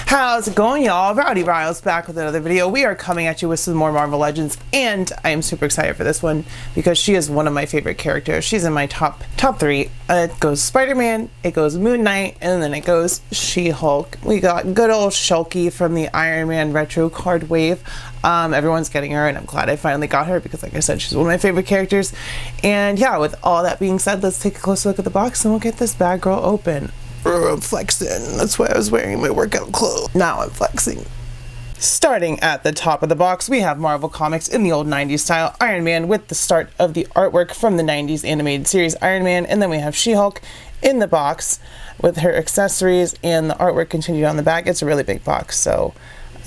How's it going, y'all? Rowdy Riles back with another video. We are coming at you with some more Marvel Legends, and I am super excited for this one because she is one of my favorite characters. She's in my top three. It goes Spider-Man, it goes Moon Knight, and then it goes She-Hulk. We got good old Shulky from the Iron Man retro card wave. Everyone's getting her, and I'm glad I finally got her because, like I said, she's one of my favorite characters. And yeah, with all that being said, let's take a closer look at the box and we'll get this bad girl open. I'm flexing. That's why I was wearing my workout clothes. Now I'm flexing. Starting at the top of the box, we have Marvel Comics in the old 90s style Iron Man with the start of the artwork from the 90s animated series Iron Man, and then we have She-Hulk in the box with her accessories, and the artwork continued on the back. It's a really big box, so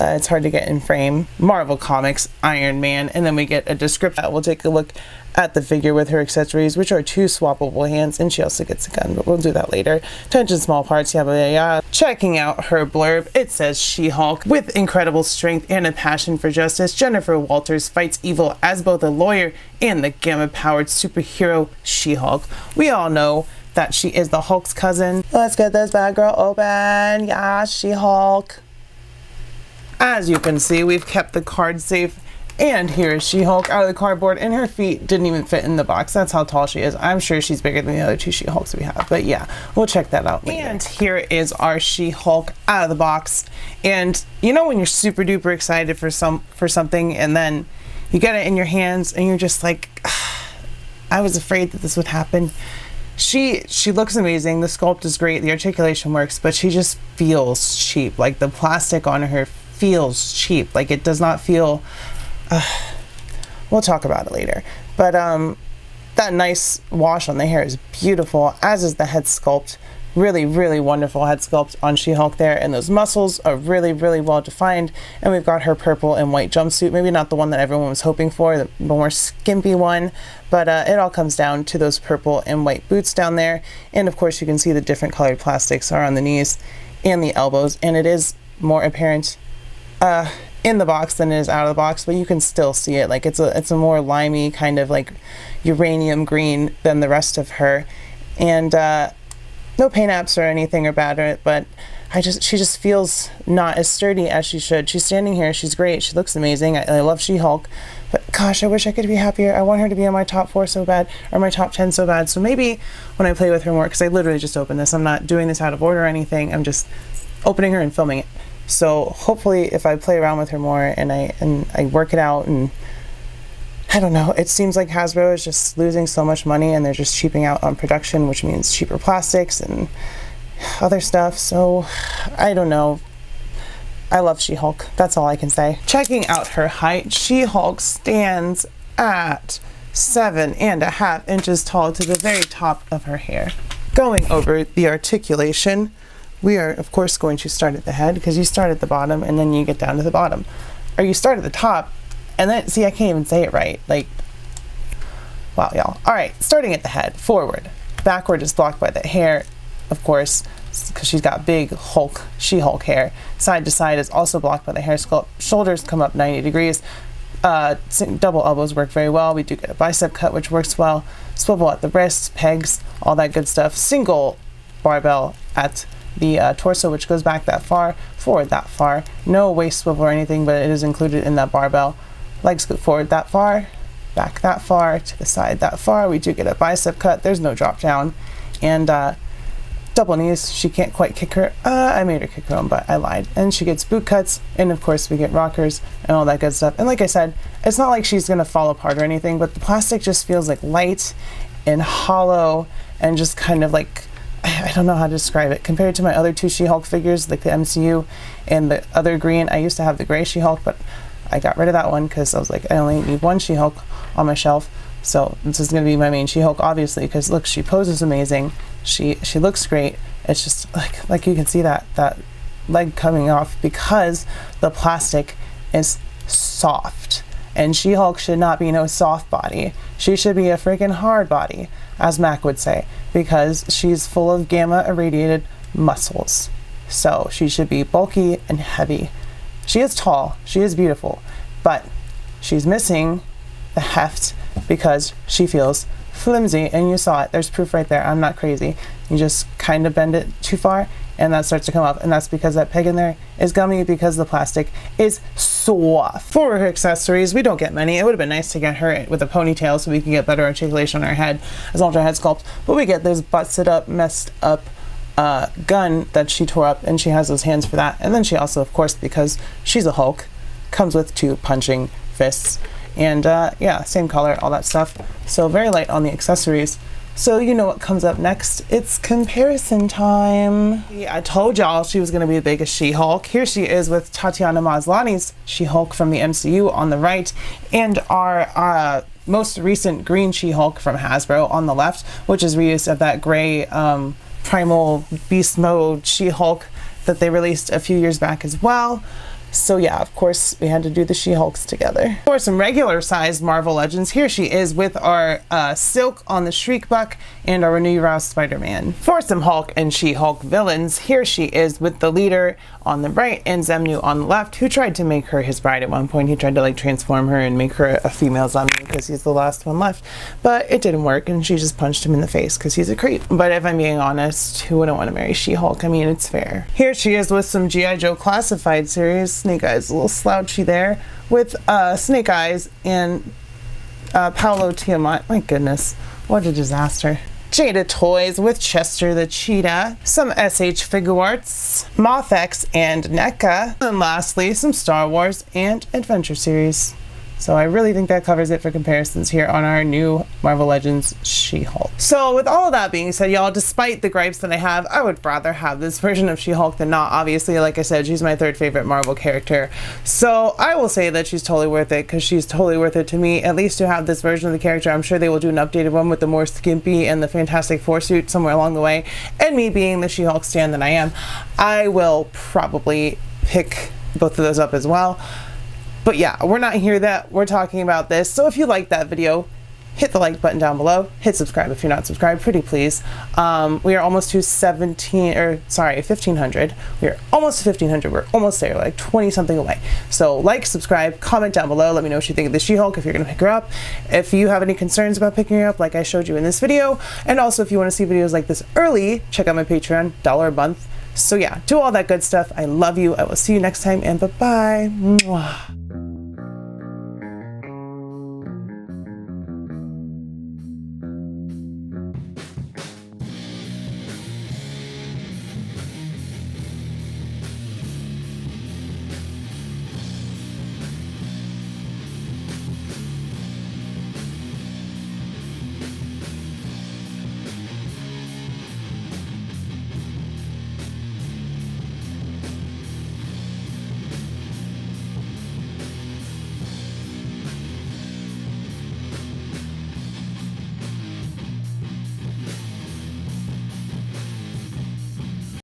it's hard to get in frame. Marvel Comics Iron Man, and then we get a description. We'll take a look at the figure with her accessories, which are 2 swappable hands, and she also gets a gun, but we'll do that later. Attention small parts, checking out her blurb, it says She-Hulk. With incredible strength and a passion for justice, Jennifer Walters fights evil as both a lawyer and the gamma-powered superhero She-Hulk. We all know that she is the Hulk's cousin. Let's get this bad girl open. Yeah, She-Hulk. As you can see, we've kept the card safe. And here is She-Hulk out of the cardboard, and her feet didn't even fit in the box. That's how tall she is. I'm sure she's bigger than the other 2 She-Hulks we have, but yeah, we'll check that out later. And here is our She-Hulk out of the box. And you know when you're super duper excited for something, and then you get it in your hands, and you're just like, I was afraid that this would happen. She looks amazing. The sculpt is great. The articulation works, but she just feels cheap. Like the plastic on her feels cheap. Like it does not feel. We'll talk about it later, but that nice wash on the hair is beautiful, as is the head sculpt. Really wonderful head sculpt on She-Hulk there, and those muscles are really well defined. And we've got her purple and white jumpsuit, maybe not the one that everyone was hoping for, the more skimpy one, but it all comes down to those purple and white boots down there. And of course you can see the different colored plastics are on the knees and the elbows, and it is more apparent in the box than it is out of the box, but you can still see it. Like it's a more limey kind of like uranium green than the rest of her, and no paint apps or anything or bad, but she just feels not as sturdy as she should. She's standing here, she's great, she looks amazing. I love She-Hulk, but gosh, I wish I could be happier. I want her to be in my top 4 so bad, or my top 10 so bad. So maybe when I play with her more, because I literally just opened this, I'm not doing this out of order or anything, I'm just opening her and filming it. So hopefully if I play around with her more and I work it out, and I don't know, it seems like Hasbro is just losing so much money and they're just cheaping out on production, which means cheaper plastics and other stuff. So I don't know. I love She-Hulk. That's all I can say. Checking out her height, She-Hulk stands at 7.5 inches tall to the very top of her hair. Going over the articulation, we are, of course, going to start at the head, because you start at the bottom and then you get down to the bottom. Or you start at the top and then, see, I can't even say it right. Like, wow, y'all. All right, starting at the head, forward. Backward is blocked by the hair, of course, because she's got big She-Hulk hair. Side to side is also blocked by the hair sculpt. Shoulders come up 90 degrees. Double elbows work very well. We do get a bicep cut, which works well. Swivel at the wrists, pegs, all that good stuff. Single barbell at the torso, which goes back that far, forward that far. No waist swivel or anything, but it is included in that barbell. Legs go forward that far, back that far, to the side that far. We do get a bicep cut. There's no drop down. And double knees. She can't quite kick her. I made her kick her own, but I lied. And she gets boot cuts, and of course we get rockers and all that good stuff. And like I said, it's not like she's gonna fall apart or anything, but the plastic just feels like light and hollow and just kind of like, I don't know how to describe it. Compared to my other 2 She-Hulk figures, like the MCU and the other green, I used to have the gray She-Hulk, but I got rid of that one because I was like, I only need 1 She-Hulk on my shelf. So this is going to be my main She-Hulk, obviously, because look, she poses amazing. She looks great. It's just like you can see that leg coming off because the plastic is soft. And She-Hulk should not be no soft body. She should be a freaking hard body, as Mac would say, because she's full of gamma irradiated muscles. So she should be bulky and heavy. She is tall, she is beautiful, but she's missing the heft because she feels flimsy, and you saw it. There's proof right there. I'm not crazy. You just kind of bend it too far and that starts to come up, and that's because that peg in there is gummy because the plastic is soft. For her accessories, we don't get many. It would have been nice to get her with a ponytail so we can get better articulation on her head as Ultra head sculpt, but we get this busted up, messed up gun that she tore up, and she has those hands for that. And then she also, of course, because she's a Hulk, comes with 2 punching fists, and yeah, same color, all that stuff. So very light on the accessories. So you know what comes up next. It's comparison time. I told y'all she was going to be the biggest She-Hulk. Here she is with Tatiana Maslany's She-Hulk from the MCU on the right, and our most recent green She-Hulk from Hasbro on the left, which is reused of that gray primal beast mode She-Hulk that they released a few years back as well. So yeah, of course, we had to do the She-Hulks together. For some regular sized Marvel Legends, here she is with our Silk on the Shriekbuck and our Renew Rouse Spider-Man. For some Hulk and She-Hulk villains, here she is with the Leader on the right and Zemnu on the left, who tried to make her his bride at one point. He tried to like transform her and make her a female Zemnu because he's the last one left, but it didn't work, and she just punched him in the face because he's a creep. But if I'm being honest, who wouldn't want to marry She-Hulk? I mean, it's fair. Here she is with some G.I. Joe Classified series. Snake Eyes a little slouchy there with Snake Eyes and Paolo Tiamat. My goodness, what a disaster. Jada Toys with Chester the Cheetah, some SH Figuarts, Moth-X and NECA, and lastly some Star Wars and Adventure series. So I really think that covers it for comparisons here on our new Marvel Legends She-Hulk. So with all of that being said, y'all, despite the gripes that I have, I would rather have this version of She-Hulk than not. Obviously, like I said, she's my 3rd favorite Marvel character. So I will say that she's totally worth it, because she's totally worth it to me, at least to have this version of the character. I'm sure they will do an updated one with the more skimpy and the Fantastic Four suit somewhere along the way. And me being the She-Hulk stan that I am, I will probably pick both of those up as well. But yeah, we're not here that we're talking about this. So if you liked that video, hit the like button down below. Hit subscribe if you're not subscribed, pretty please. We are almost to 1,500. We are almost to 1,500. We're almost there, like 20 something away. So like, subscribe, comment down below. Let me know what you think of the She-Hulk, if you're gonna pick her up. If you have any concerns about picking her up, like I showed you in this video. And also if you wanna see videos like this early, check out my Patreon, $1 a month. So yeah, do all that good stuff. I love you. I will see you next time, and bye-bye. Mwah.